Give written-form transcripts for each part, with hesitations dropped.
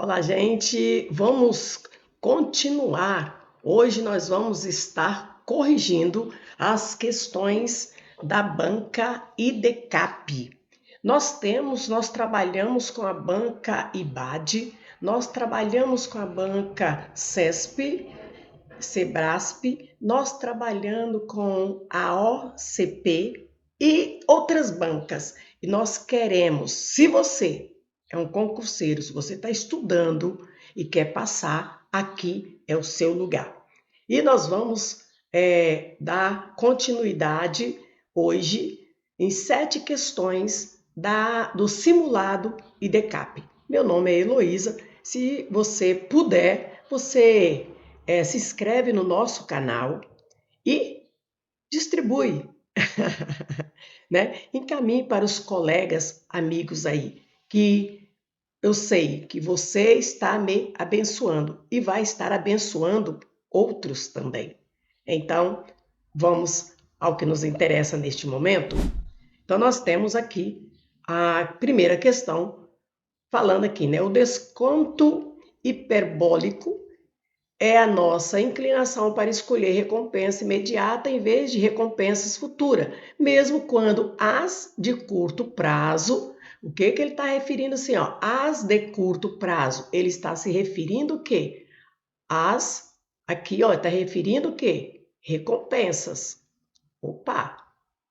Olá, gente. Vamos continuar. Hoje nós vamos estar corrigindo as questões da banca IDCAP. Nós trabalhamos com a banca IBAD, nós trabalhamos com a banca CESP, SEBRASP, nós trabalhando com a OCP e outras bancas. E nós queremos, se você é um concurseiro, se você está estudando e quer passar, aqui é o seu lugar. E nós vamos dar continuidade hoje em 7 questões do simulado IDCAP. Meu nome é Heloísa. Se você puder, você se inscreve no nosso canal e distribui, né? Encaminhe para os colegas, amigos aí, que eu sei que você está me abençoando e vai estar abençoando outros também. Então, vamos ao que nos interessa neste momento. Então, nós temos aqui a primeira questão, falando aqui, né? O desconto hiperbólico é a nossa inclinação para escolher recompensa imediata em vez de recompensas futuras, mesmo quando as de curto prazo. O que ele está referindo assim, ó? As de curto prazo. Ele está se referindo o quê? Aqui, ó, está referindo o quê? Recompensas. Opa!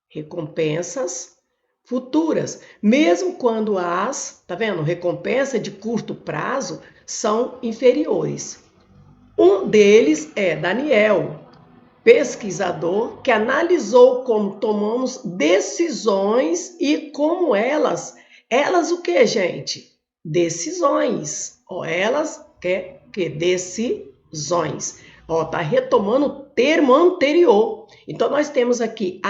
Recompensas futuras. Mesmo quando tá vendo? Recompensa de curto prazo são inferiores. Um deles é Daniel, pesquisador que analisou como tomamos decisões e como elas o que, gente? Decisões. Ó, elas que decisões. Ó, tá retomando o termo anterior. Então nós temos aqui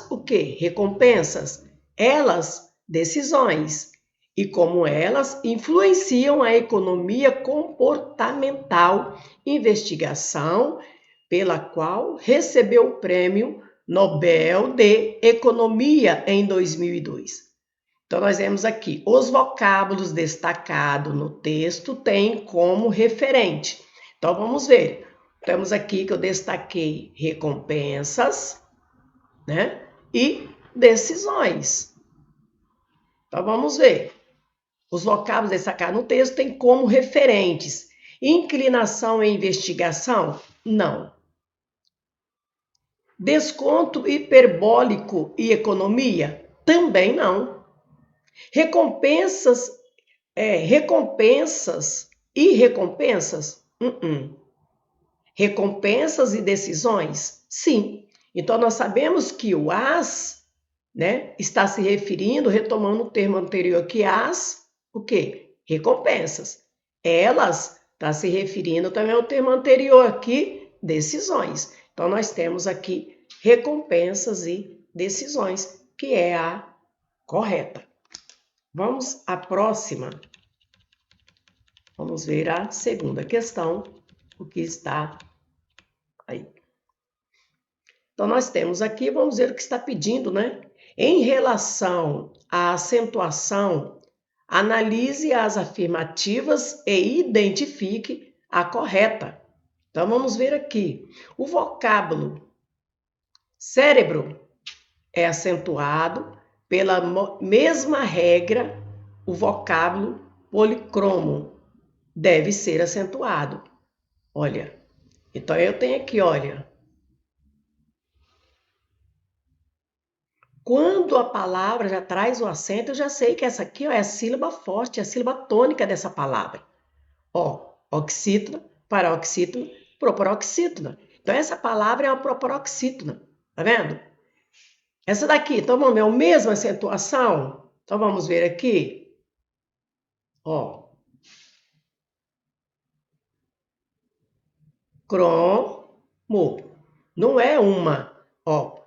o que? Recompensas. Elas, decisões. E como elas influenciam a economia comportamental, investigação pela qual recebeu o Prêmio Nobel de Economia em 2002. Então, nós vemos aqui, os vocábulos destacados no texto têm como referente. Então, vamos ver. Temos aqui que eu destaquei recompensas, né? E decisões. Então, vamos ver. Os vocábulos destacados no texto têm como referentes inclinação e investigação? Não. Desconto hiperbólico e economia? Também não. Recompensas e recompensas? Recompensas e decisões? Sim. Então, nós sabemos que o né, está se referindo, retomando o termo anterior, que o quê? Recompensas. Elas está se referindo também ao termo anterior aqui, decisões. Então, nós temos aqui recompensas e decisões, que é a correta. Vamos à próxima. Vamos ver a segunda questão, o que está aí. Então, nós temos aqui, vamos ver o que está pedindo, né? Em relação à acentuação, analise as afirmativas e identifique a correta. Então, vamos ver aqui. O vocábulo cérebro é acentuado pela mesma regra, o vocábulo policromo deve ser acentuado. Olha, então eu tenho aqui, olha. Quando a palavra já traz o acento, eu já sei que essa aqui ó, é a sílaba forte, é a sílaba tônica dessa palavra. Ó, oxítona, paroxítona, proparoxítona. Então, essa palavra é uma proparoxítona, tá vendo? Essa daqui, então vamos ver a mesma acentuação? Então, vamos ver aqui. Ó. Cromo. Não é uma, ó.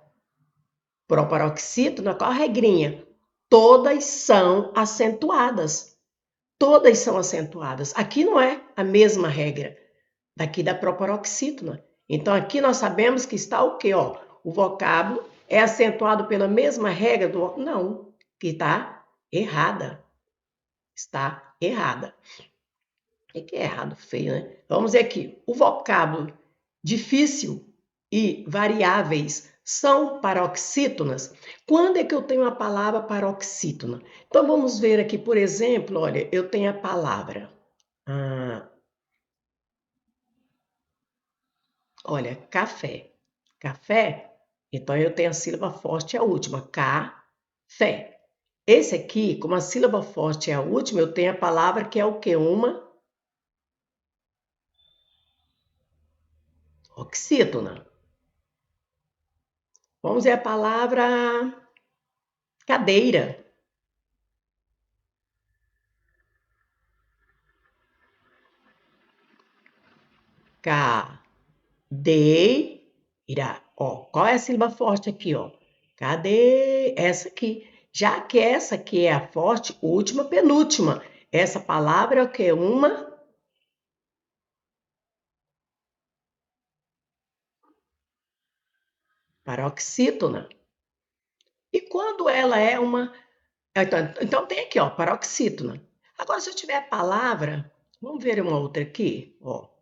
Proparoxítona, qual a regrinha? Todas são acentuadas. Todas são acentuadas. Aqui não é a mesma regra daqui da proparoxítona. Então, aqui nós sabemos que está o quê? Ó, o vocábulo é acentuado pela mesma regra do... Não, que está errada. Está errada. Que é errado, feio, né? Vamos ver aqui. O vocábulo difícil e variáveis são paroxítonas. Quando é que eu tenho a palavra paroxítona? Então vamos ver aqui, por exemplo, olha, eu tenho a palavra. Olha, café. Café, então eu tenho a sílaba forte, é a última. Café. Esse aqui, como a sílaba forte é a última, eu tenho a palavra que é o quê? Uma oxítona. Vamos ver a palavra cadeira. Cadeira. Ó, qual é a sílaba forte aqui, ó? Cadê essa aqui? Já que essa aqui é a forte, última, penúltima. Essa palavra é o quê? Uma paroxítona. E quando ela é uma... Então tem aqui, ó, paroxítona. Agora, se eu tiver a palavra, vamos ver uma outra aqui, ó.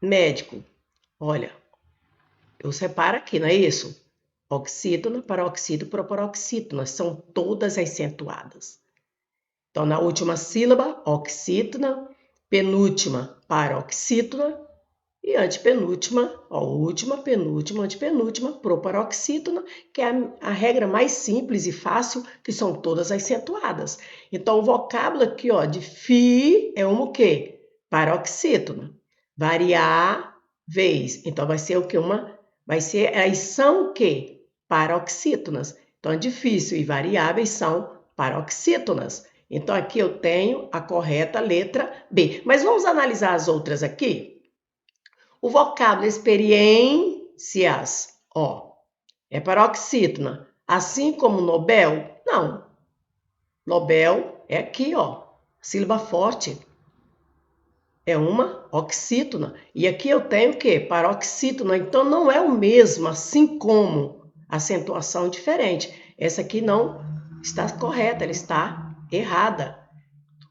Médico. Olha, eu separo aqui, não é isso? Oxítona, paroxítona, proparoxítona, são todas acentuadas. Então, na última sílaba, oxítona, penúltima, paroxítona, e antepenúltima, ó, última, penúltima, antepenúltima, proparoxítona, que é a regra mais simples e fácil, que são todas acentuadas. Então, o vocábulo aqui, ó, de fi é uma o quê? Paroxítona. Variáveis. Então, vai ser o quê? Vai ser, aí são o quê? Paroxítonas. Então, é difícil e variáveis são paroxítonas. Então, aqui eu tenho a correta letra B. Mas vamos analisar as outras aqui? O vocábulo experiências, ó, é paroxítona. Assim como Nobel? Não. Nobel é aqui, ó, sílaba forte. É uma oxítona. E aqui eu tenho o quê? Paroxítona. Então, não é o mesmo, assim como acentuação diferente. Essa aqui não está correta, ela está errada.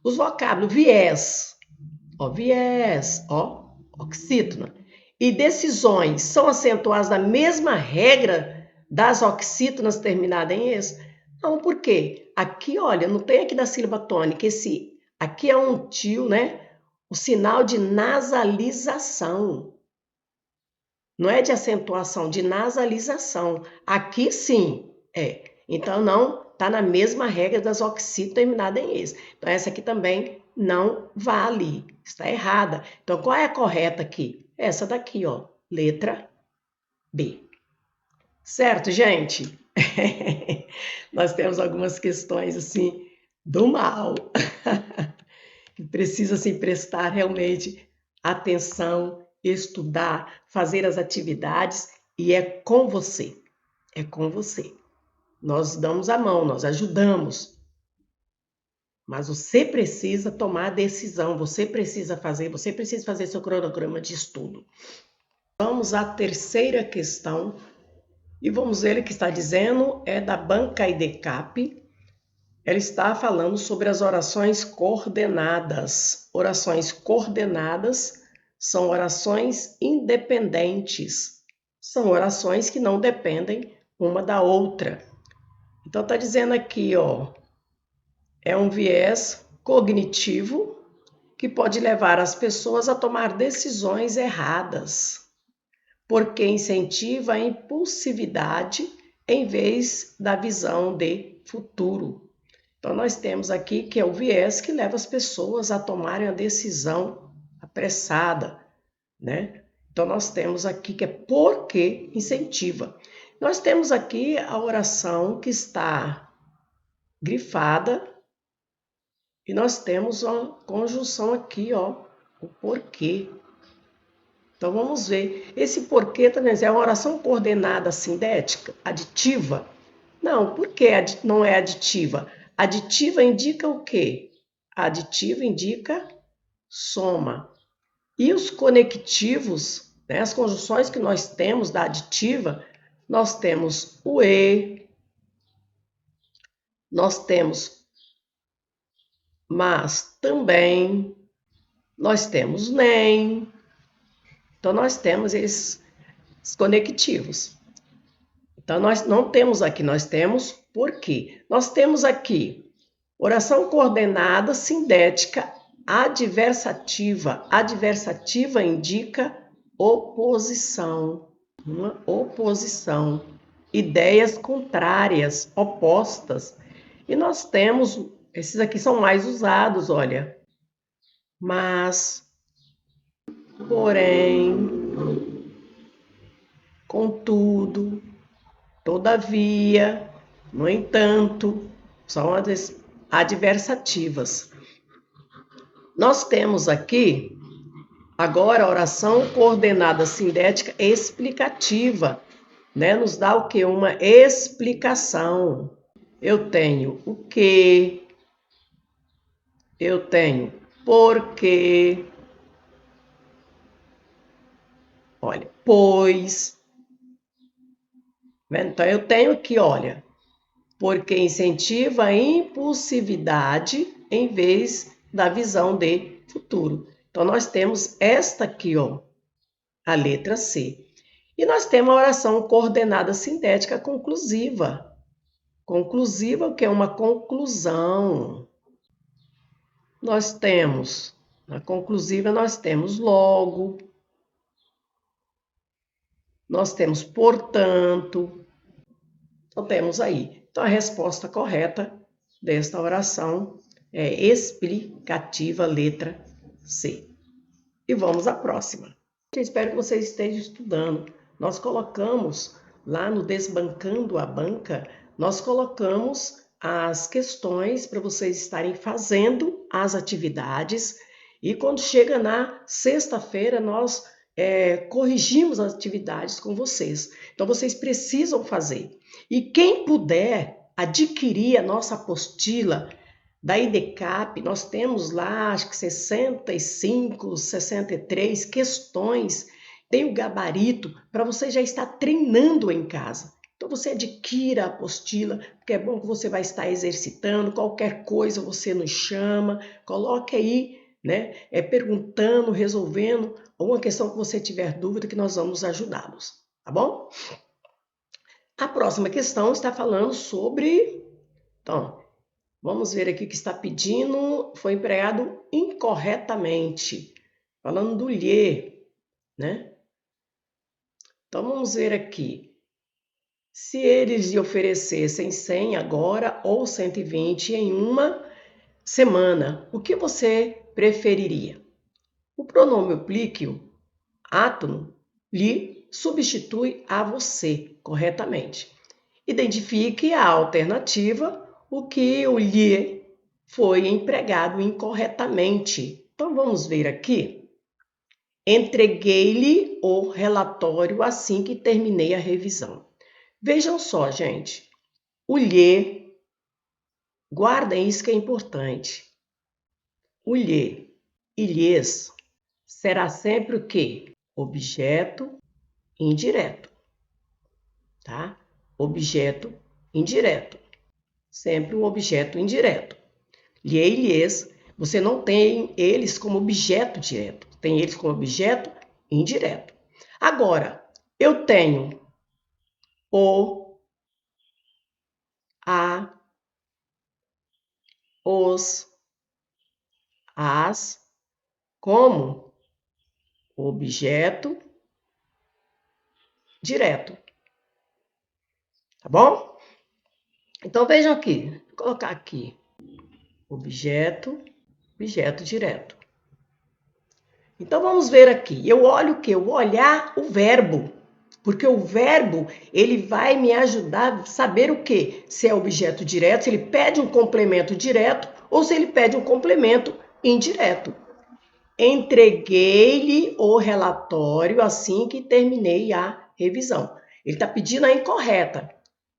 Os vocábulos viés, ó, oxítona. E decisões são acentuadas da mesma regra das oxítonas terminadas em es? Não, por quê? Aqui, olha, não tem aqui da sílaba tônica, esse aqui é um tio, né? O sinal de nasalização. Não é de acentuação, de nasalização. Aqui sim, é. Então, não está na mesma regra das oxítonas terminadas em es. Então, essa aqui também não vale. Está errada. Então, qual é a correta aqui? Essa daqui, ó. Letra B. Certo, gente? Nós temos algumas questões, assim, do mal. Que precisa, assim, prestar realmente atenção, estudar, fazer as atividades, e é com você. É com você. Nós damos a mão, nós ajudamos, mas você precisa tomar a decisão, você precisa fazer seu cronograma de estudo. Vamos à terceira questão, e vamos ver o que está dizendo, é da banca IDCAP. Ela está falando sobre as orações coordenadas. Orações coordenadas são orações independentes, são orações que não dependem uma da outra. Então, está dizendo aqui, ó, é um viés cognitivo que pode levar as pessoas a tomar decisões erradas, porque incentiva a impulsividade em vez da visão de futuro. Então, nós temos aqui que é o viés que leva as pessoas a tomarem a decisão apressada, né? Então, nós temos aqui que é porque incentiva. Nós temos aqui a oração que está grifada e nós temos uma conjunção aqui, ó, o porquê. Então, vamos ver. Esse porquê também é uma oração coordenada sindética, aditiva? Não, por que não é aditiva? Aditiva indica o quê? Aditiva indica soma. E os conectivos, né, as conjunções que nós temos da aditiva, nós temos o e, nós temos mas também, nós temos nem. Então, nós temos esses conectivos. Então, nós não temos aqui, nós temos por quê? Nós temos aqui oração coordenada sindética adversativa. Adversativa indica oposição. Uma oposição. Ideias contrárias, opostas. E nós temos, esses aqui são mais usados, olha. Mas, porém, contudo, todavia, no entanto, são as adversativas. Nós temos aqui, agora, a oração coordenada sindética explicativa, né? Nos dá o quê? Uma explicação. Eu tenho o que, eu tenho porque, olha, pois. Então, eu tenho aqui, olha, porque incentiva a impulsividade em vez da visão de futuro. Então, nós temos esta aqui, ó, a letra C. E nós temos a oração coordenada sintética conclusiva. Conclusiva, o que é uma conclusão. Nós temos, na conclusiva, nós temos logo, nós temos portanto. Então, temos aí. Então, a resposta correta desta oração é explicativa, letra C. E vamos à próxima. Eu espero que vocês estejam estudando. Nós colocamos lá no Desbancando a Banca, nós colocamos as questões para vocês estarem fazendo as atividades. E quando chega na sexta-feira, nós corrigimos as atividades com vocês. Então, vocês precisam fazer. E quem puder adquirir a nossa apostila da IDCAP, nós temos lá, acho que 65, 63 questões, tem o gabarito para você já estar treinando em casa. Então, você adquira a apostila, porque é bom que você vai estar exercitando, qualquer coisa você nos chama, coloque aí, né, perguntando, resolvendo, alguma questão que você tiver dúvida que nós vamos ajudá-los, tá bom? A próxima questão está falando sobre... Então, vamos ver aqui o que está pedindo. Foi empregado incorretamente. Falando do lhe, né? Então, vamos ver aqui. Se eles lhe oferecessem 100 agora ou 120 em uma semana, o que você preferiria? O pronome oblíquo, átono, lhe substitui a você corretamente. Identifique a alternativa, o que o lhe foi empregado incorretamente. Então, vamos ver aqui. Entreguei-lhe o relatório assim que terminei a revisão. Vejam só, gente. O lhe, guardem isso que é importante. O lhe e lhes será sempre o quê? Objeto indireto, tá? Objeto indireto. Sempre um objeto indireto. Lhe e lhes, você não tem eles como objeto direto, tem eles como objeto indireto. Agora, eu tenho o, a, os, as, como objeto direto. Tá bom? Então, vejam aqui, vou colocar aqui, objeto direto. Então, vamos ver aqui. Eu olho o quê? Eu vou olhar o verbo, porque o verbo, ele vai me ajudar a saber o quê? Se é objeto direto, se ele pede um complemento direto ou se ele pede um complemento indireto. Entreguei-lhe o relatório assim que terminei a revisão. Ele está pedindo a incorreta.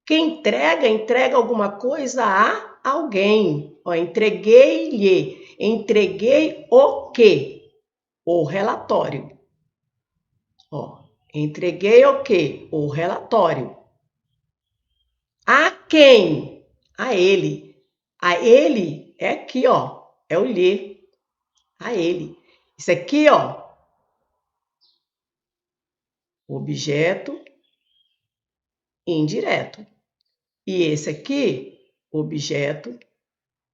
Quem entrega, entrega alguma coisa a alguém. Ó, entreguei-lhe. Entreguei o quê? O relatório. Ó, entreguei o quê? O relatório. A quem? A ele. A ele é aqui, ó. É o lhe. A ele. Isso aqui, ó. Objeto indireto. E esse aqui, objeto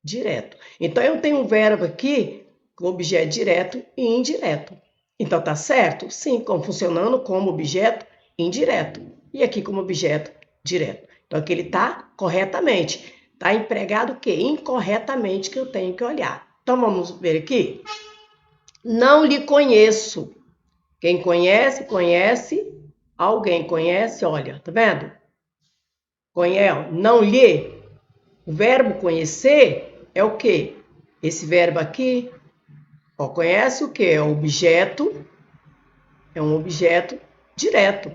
direto. Então, eu tenho um verbo aqui com objeto direto e indireto. Então, tá certo? Sim, como funcionando como objeto indireto. E aqui como objeto direto. Então, aqui ele tá corretamente. Tá empregado o quê? Incorretamente, que eu tenho que olhar. Então, vamos ver aqui. Não lhe conheço. Quem conhece, conhece. Alguém conhece, olha, tá vendo? Conhece, não lhe. O verbo conhecer é o quê? Esse verbo aqui, ó, conhece o quê? É objeto, é um objeto direto.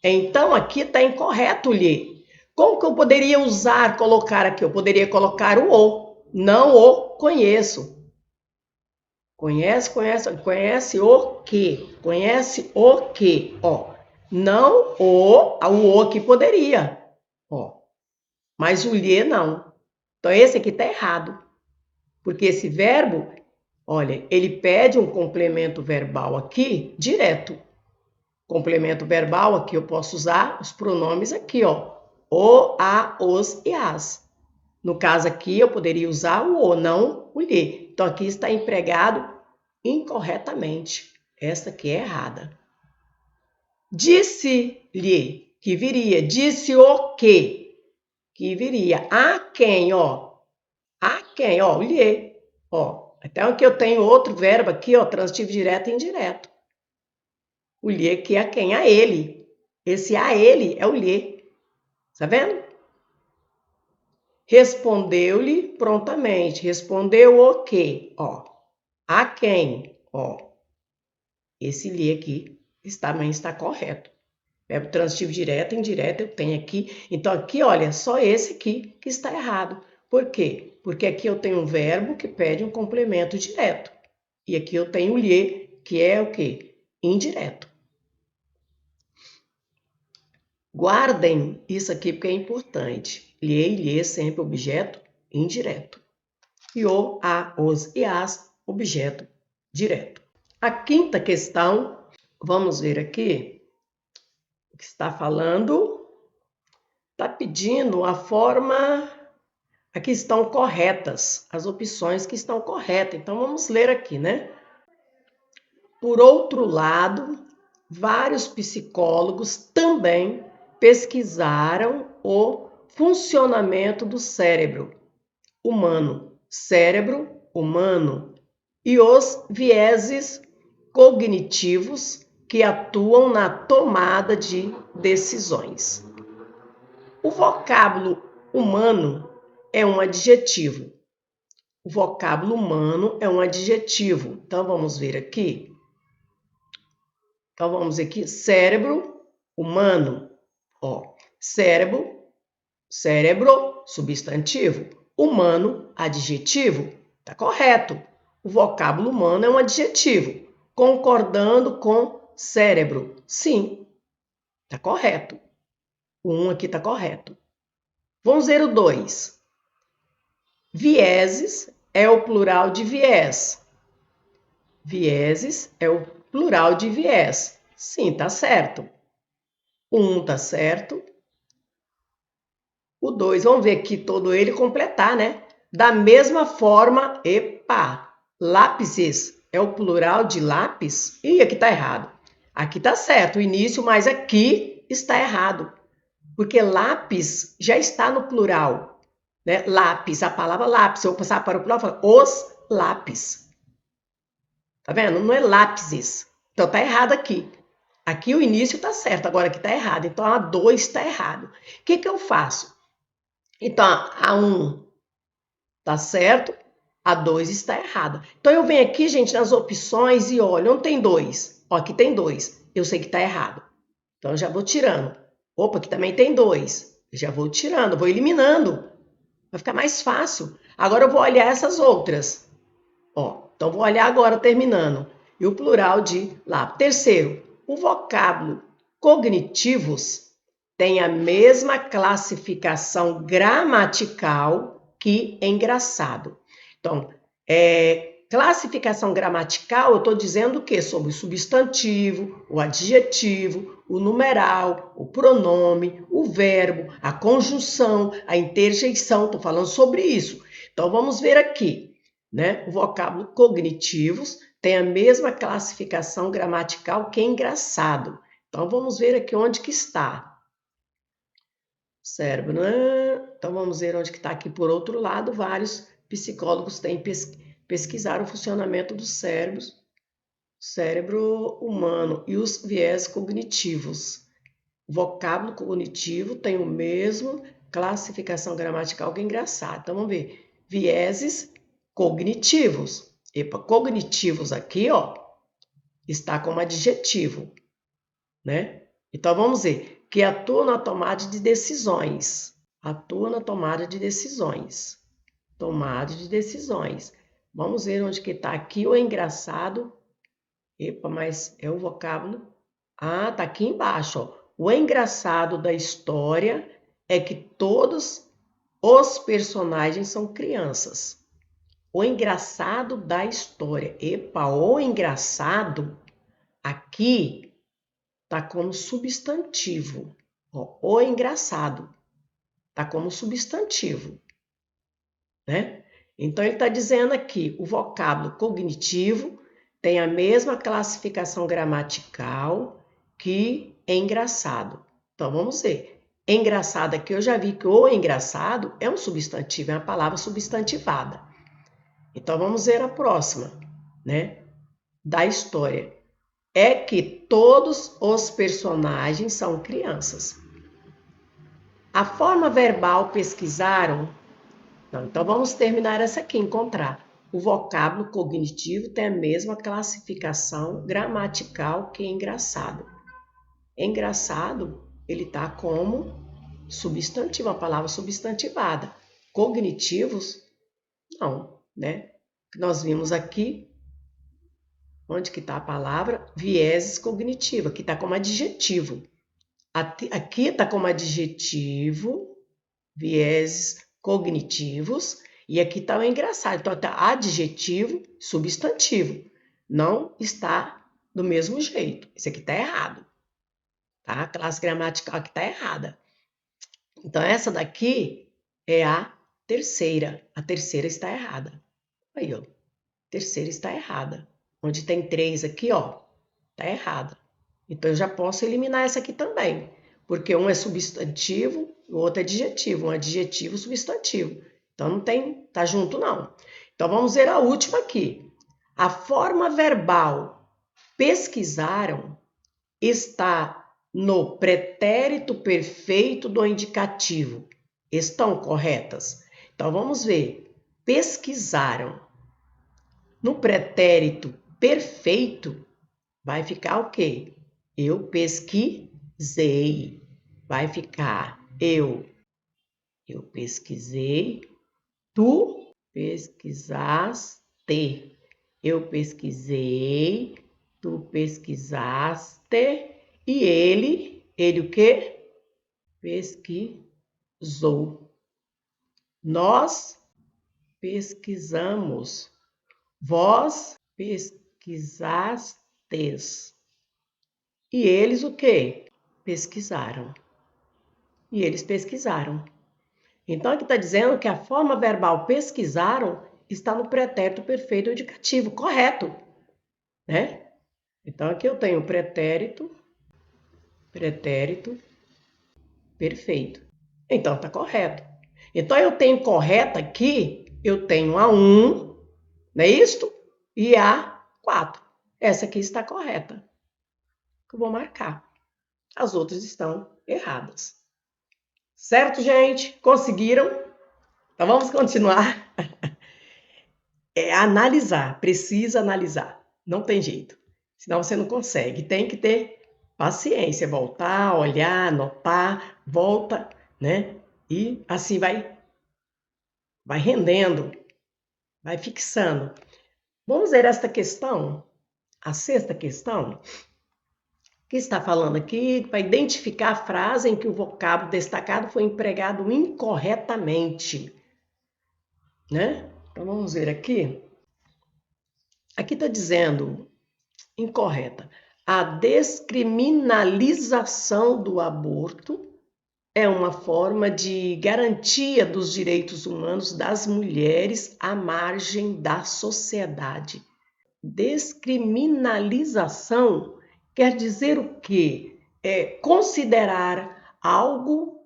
Então, aqui está incorreto lhe. Como que eu poderia usar, colocar aqui? Eu poderia colocar o. Não o conheço. Conhece, conhece, conhece o que? Conhece o que? Ó, não o aqui poderia. Ó, mas o lhe não. Então, esse aqui está errado. Porque esse verbo, olha, ele pede um complemento verbal aqui direto. Complemento verbal aqui eu posso usar os pronomes aqui, ó. O, a, os e as. No caso aqui eu poderia usar o, não o lhe. Então aqui está empregado incorretamente. Essa aqui é errada. Disse-lhe, que viria. Disse o que? Que viria. A quem, ó. A quem, ó, o lhe. Ó, então aqui eu tenho outro verbo aqui, ó, transitivo direto e indireto. O lhe aqui é a quem? A ele. Esse a ele é o lhe. Tá vendo? Respondeu-lhe prontamente. Respondeu o quê? Ó, a quem? Ó, esse lhe aqui também está correto. Verbo transitivo direto e indireto eu tenho aqui. Então aqui, olha, só esse aqui que está errado. Por quê? Porque aqui eu tenho um verbo que pede um complemento direto. E aqui eu tenho o lhe, que é o quê? Indireto. Guardem isso aqui porque é importante. Lhe e lhe sempre objeto indireto. E o, a, os e as, objeto direto. A quinta questão, vamos ver aqui, o que está falando, está pedindo a forma, aqui estão corretas, as opções que estão corretas. Então, vamos ler aqui, né? Por outro lado, vários psicólogos também pesquisaram o funcionamento do cérebro humano e os vieses cognitivos que atuam na tomada de decisões. O vocábulo humano é um adjetivo. O vocábulo humano é um adjetivo. Então, vamos ver aqui. Então, vamos aqui, cérebro humano. Ó, cérebro, substantivo. Humano, adjetivo. Tá correto. O vocábulo humano é um adjetivo. Concordando com cérebro. Sim, tá correto. O 1 aqui tá correto. Vamos ver o 2. Vieses é o plural de viés. Vieses é o plural de viés. Sim, tá certo. O 1 tá certo. O 2, vamos ver aqui todo ele completar, né? Da mesma forma, lápis é o plural de lápis? Ih, aqui tá errado. Aqui tá certo o início, mas aqui está errado. Porque lápis já está no plural, né? Lápis, a palavra lápis. Eu vou passar para o plural e falar os lápis. Tá vendo? Não é lápises. Então tá errado aqui. Aqui o início tá certo, agora aqui tá errado. Então a 2 está errado. O que que eu faço? Então a 1 tá certo, a 2 está errada. Então eu venho aqui, gente, nas opções e olho, onde tem 2? Ó, aqui tem 2. Eu sei que está errado. Então eu já vou tirando. Opa, aqui também tem 2. Eu já vou tirando, vou eliminando. Vai ficar mais fácil. Agora eu vou olhar essas outras. Ó, então vou olhar agora terminando. E o plural de lá. Terceiro, o vocábulo cognitivos tem a mesma classificação gramatical que engraçado. Então, classificação gramatical, eu estou dizendo o quê? Sobre o substantivo, o adjetivo, o numeral, o pronome, o verbo, a conjunção, a interjeição, estou falando sobre isso. Então, vamos ver aqui, né? O vocábulo cognitivos tem a mesma classificação gramatical que engraçado. Então, vamos ver aqui onde que está. Cérebro, né? Então, vamos ver onde que está aqui. Por outro lado, vários psicólogos têm pesquisado o funcionamento dos cérebro humano e os viés cognitivos. O vocábulo cognitivo tem o mesmo classificação gramatical que engraçado. Então, vamos ver. Vieses cognitivos. Epa, cognitivos aqui, ó, está como adjetivo, né? Então, vamos ver. Que atua na tomada de decisões. Atua na tomada de decisões. Tomada de decisões. Vamos ver onde que está aqui o engraçado. Epa, mas é o vocábulo. Ah, tá aqui embaixo, ó. O engraçado da história é que todos os personagens são crianças. O engraçado da história. Epa, o engraçado aqui tá como substantivo. Ó, o engraçado tá como substantivo, né? Então, ele está dizendo aqui, o vocábulo cognitivo tem a mesma classificação gramatical que engraçado. Então, vamos ver. Engraçado aqui, eu já vi que o engraçado é um substantivo, é uma palavra substantivada. Então, vamos ver a próxima, né? Da história. É que todos os personagens são crianças. A forma verbal pesquisaram. Não, então vamos terminar essa aqui, encontrar. O vocábulo cognitivo tem a mesma classificação gramatical que engraçado. Engraçado, ele está como substantivo, a palavra substantivada. Cognitivos, não, né? Nós vimos aqui, onde que está a palavra? Vieses cognitiva, que está como adjetivo. Aqui está como adjetivo, vieses cognitivos, e aqui está o engraçado. Então, está adjetivo, substantivo. Não está do mesmo jeito. Isso aqui está errado. Tá? A classe gramatical aqui está errada. Então, essa daqui é a terceira. A terceira está errada. Aí, ó. A terceira está errada. Onde tem 3 aqui, ó, está errada. Então, eu já posso eliminar essa aqui também. Porque um é substantivo, o outro é adjetivo. Um adjetivo, substantivo. Então, não tem, tá junto não. Então, vamos ver a última aqui. A forma verbal pesquisaram está no pretérito perfeito do indicativo. Estão corretas? Então, vamos ver. Pesquisaram. No pretérito perfeito, vai ficar o quê? Eu pesquisei. Vai ficar eu pesquisei, tu pesquisaste. Eu pesquisei, tu pesquisaste e ele o quê? Pesquisou. Nós pesquisamos. Vós pesquisastes. E eles o quê? Pesquisaram. E eles pesquisaram. Então, aqui está dizendo que a forma verbal pesquisaram está no pretérito perfeito indicativo, correto, né? Então, aqui eu tenho pretérito perfeito. Então, está correto. Então, eu tenho correta aqui, eu tenho a 1, não é isto? E a 4. Essa aqui está correta. Eu vou marcar. As outras estão erradas. Certo, gente? Conseguiram? Então, vamos continuar. É analisar, precisa analisar. Não tem jeito. Senão você não consegue. Tem que ter paciência, voltar, olhar, anotar, volta, né? E assim vai rendendo, vai fixando. Vamos ver esta questão, a sexta questão. que está falando aqui para identificar a frase em que o vocábulo destacado foi empregado incorretamente, né? Então vamos ver aqui. Aqui está dizendo incorreta. A descriminalização do aborto é uma forma de garantia dos direitos humanos das mulheres à margem da sociedade. Descriminalização quer dizer o quê? É considerar algo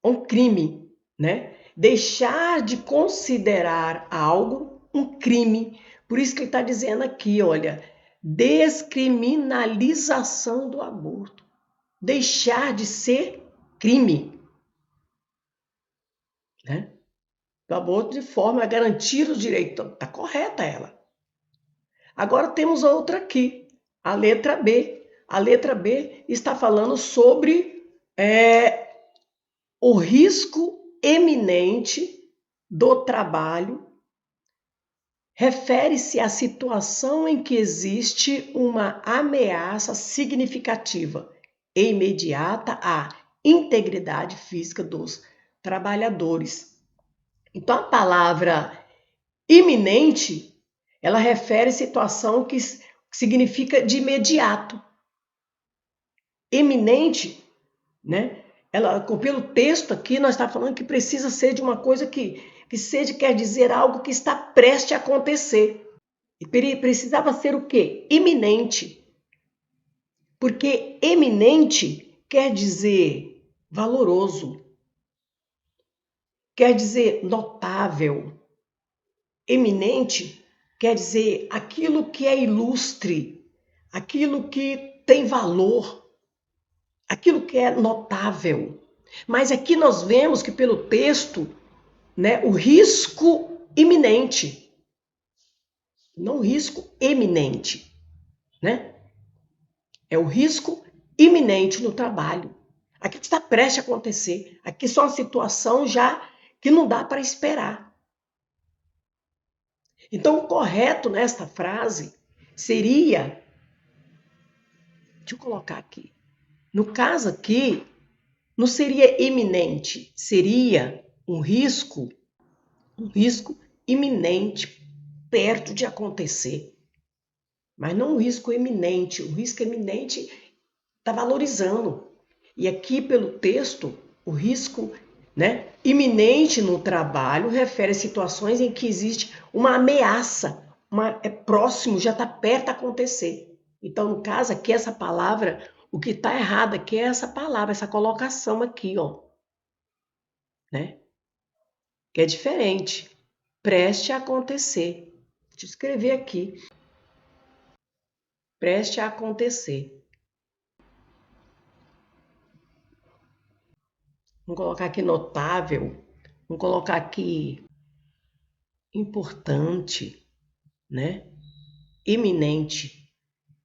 um crime, né? Deixar de considerar algo um crime. Por isso que ele está dizendo aqui, olha, descriminalização do aborto. Deixar de ser crime, né? Do aborto de forma a garantir os direitos. Está correta ela. Agora temos outra aqui, a letra B. A letra B está falando sobre o risco eminente do trabalho. Refere-se à situação em que existe uma ameaça significativa e imediata à integridade física dos trabalhadores. Então, a palavra iminente, ela refere à situação que significa de imediato. Eminente, né? Pelo texto aqui, nós estamos falando que precisa ser de uma coisa que seja, quer dizer algo que está prestes a acontecer. E precisava ser o quê? Iminente. Porque eminente quer dizer valoroso, quer dizer notável. Eminente quer dizer aquilo que é ilustre, aquilo que tem valor, aquilo que é notável. Mas aqui nós vemos que pelo texto, né, o risco iminente, não o risco eminente, né? É o risco iminente no trabalho. Aqui está prestes a acontecer. Aqui só uma situação já que não dá para esperar. Então, o correto nesta frase seria... Deixa eu colocar aqui. No caso aqui, não seria iminente, seria um risco iminente, perto de acontecer. Mas não um risco eminente. O risco eminente está valorizando. E aqui, pelo texto, o risco, né, iminente no trabalho refere a situações em que existe uma ameaça, é próximo, já está perto de acontecer. Então, no caso aqui, essa palavra, o que está errado aqui é essa palavra, essa colocação aqui, ó, né? Que é diferente. Preste a acontecer. Deixa eu escrever aqui. Preste a acontecer. Vamos colocar aqui notável. Vamos colocar aqui importante, né? Iminente.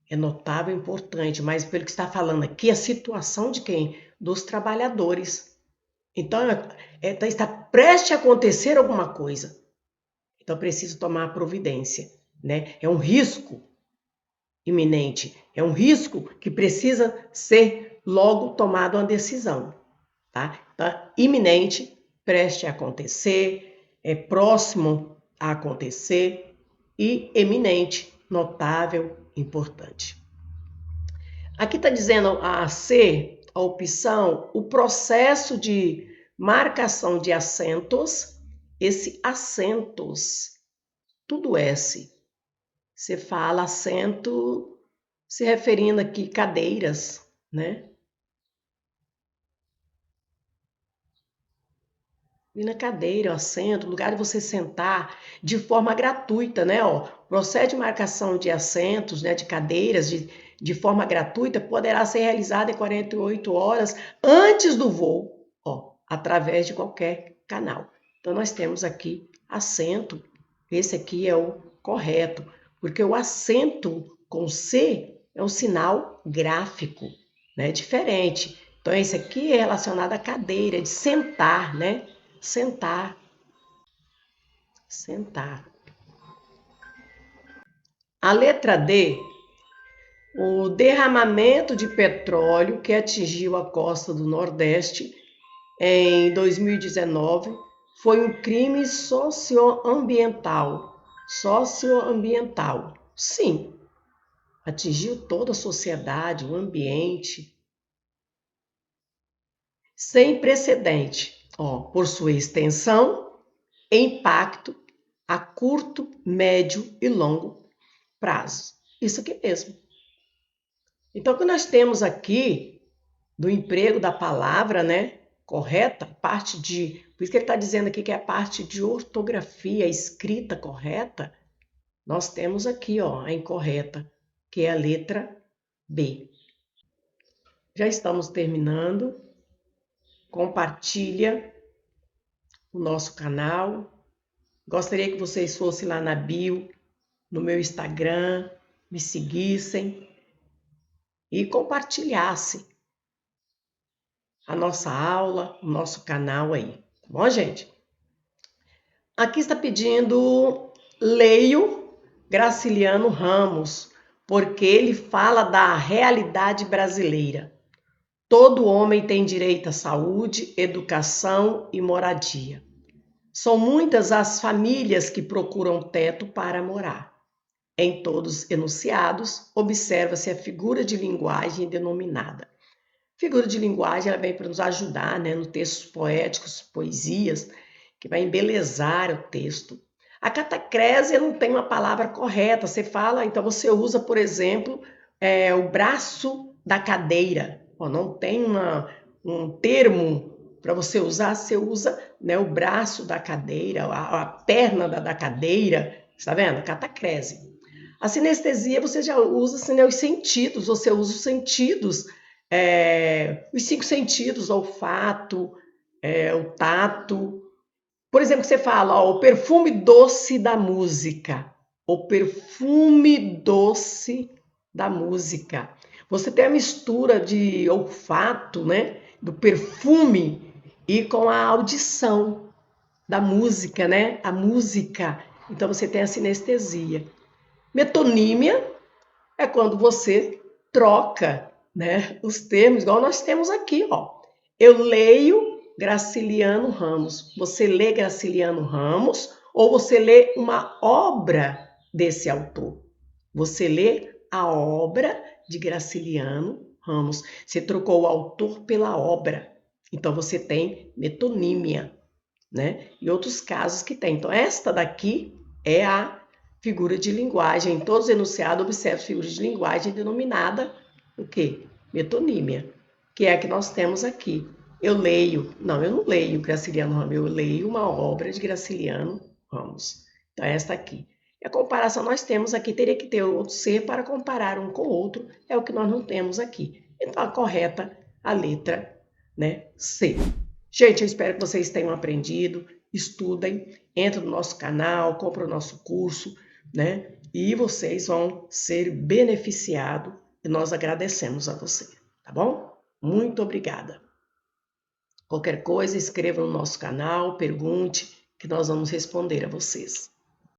É notável, importante, mas pelo que está falando aqui, a situação de quem? Dos trabalhadores. Então, está prestes a acontecer alguma coisa. Então, preciso tomar providência, né? É um risco iminente, é um risco que precisa ser logo tomado uma decisão, tá? Então, iminente, preste a acontecer, é próximo a acontecer e eminente, notável, importante. Aqui está dizendo a C, a opção, o processo de marcação de assentos, esse assentos, tudo S. Você fala assento se referindo aqui cadeiras, né? E na cadeira, o assento, lugar de você sentar de forma gratuita, né? Ó, o processo de marcação de assentos, né, de cadeiras, de forma gratuita, poderá ser realizado em 48 horas antes do voo, ó, através de qualquer canal. Então, nós temos aqui assento, esse aqui é o correto, porque o acento com C é um sinal gráfico, né? Diferente. Então, esse aqui é relacionado à cadeira, de sentar, né? Sentar. Sentar. A letra D O derramamento de petróleo que atingiu a costa do Nordeste em 2019 foi um crime socioambiental. Socioambiental. Sim, atingiu toda a sociedade, o ambiente, sem precedente, por sua extensão e impacto a curto, médio e longo prazo. Isso aqui mesmo. Então, o que nós temos aqui do emprego da palavra, né, correta, parte de, por isso que ele está dizendo aqui que é a parte de ortografia, escrita correta, nós temos aqui, a incorreta, que é a letra B. Já estamos terminando. Compartilha o nosso canal. Gostaria que vocês fossem lá na bio, no meu Instagram, me seguissem e compartilhassem a nossa aula, o nosso canal aí. Tá bom, gente? Aqui está pedindo Leio Graciliano Ramos, porque ele fala da realidade brasileira. Todo homem tem direito à saúde, educação e moradia. São muitas as famílias que procuram teto para morar. Em todos os enunciados, observa-se a figura de linguagem denominada. Figura de linguagem ela vem para nos ajudar, né, no textos poéticos, poesias, que vai embelezar o texto. A catacrese não tem uma palavra correta. Você fala, então você usa, por exemplo, o braço da cadeira. Não tem um termo para você usar, você usa, né, o braço da cadeira, a perna da cadeira. Está vendo? Catacrese. A sinestesia você já usa assim, né, os sentidos, você usa os sentidos, os 5 sentidos, olfato, o tato. Por exemplo, você fala, o perfume doce da música. O perfume doce da música. Você tem a mistura de olfato, né, do perfume e com a audição da música, né? A música. Então você tem a sinestesia. Metonímia é quando você troca, né, os termos, igual nós temos aqui, Eu leio Graciliano Ramos. Você lê Graciliano Ramos ou você lê uma obra desse autor? Você lê a obra de Graciliano Ramos. Você trocou o autor pela obra. Então você tem metonímia, né? E outros casos que tem. Então esta daqui é a figura de linguagem. Em todos os enunciados, observe figura de linguagem denominada o quê? Metonímia, que é a que nós temos aqui. Eu não leio Graciliano Ramos, eu leio uma obra de Graciliano Ramos. Então, esta aqui. E a comparação nós temos aqui, teria que ter outro ser para comparar um com o outro, é o que nós não temos aqui. Então, a correta, a letra, né, C. Gente, eu espero que vocês tenham aprendido, estudem, entrem no nosso canal, comprem o nosso curso, né? E vocês vão ser beneficiados e nós agradecemos a você, tá bom? Muito obrigada. Qualquer coisa, escreva no nosso canal, pergunte, que nós vamos responder a vocês.